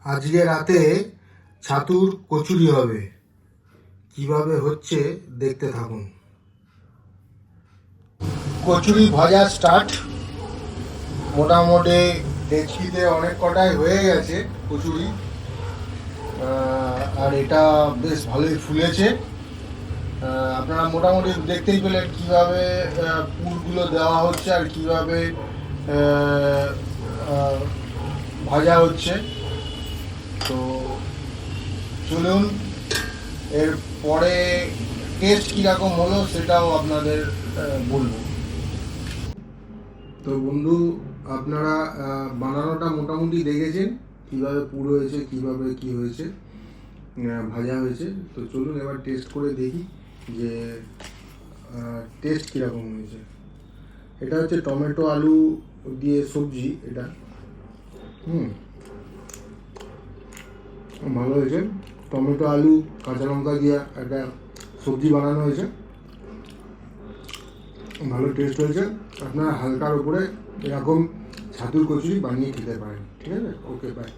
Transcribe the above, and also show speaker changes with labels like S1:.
S1: আজকে রাতে ছাতুর কচুরি হবে। কিভাবে হচ্ছে দেখতে থাকুন। কচুরি ভাজা স্টার্ট। মোটামুটি ডেচকিতে অনেক কটাই হয়ে গেছে কচুরি, আর এটা বেশ ভালোই ফুলেছে। আপনারা মোটামুটি দেখতেই পেলেন কীভাবে পুরগুলো দেওয়া হচ্ছে আর কীভাবে ভাজা হচ্ছে। তো চলুন এর পরে টেস্ট কীরকম হলো সেটাও আপনাদের বলবো। তো বন্ধু, আপনারা বানানোটা মোটামুটি দেখেছেন কীভাবে পুরো হয়েছে, কীভাবে কী হয়েছে, ভাজা হয়েছে। তো চলুন এবার টেস্ট করে দেখি যে টেস্ট কীরকম হয়েছে। এটা হচ্ছে টমেটো আলু দিয়ে সবজি। এটা ভালো হয়েছে। টমেটো আলু কাঁচা লঙ্কা দিয়ে একটা সবজি বানানো হয়েছে, ভালো টেস্ট হয়েছে। আপনারা হালকার উপরে এরকম ছাতুর কচুরি বানিয়ে খেতে পারেন। ঠিক আছে, ওকে, বাই।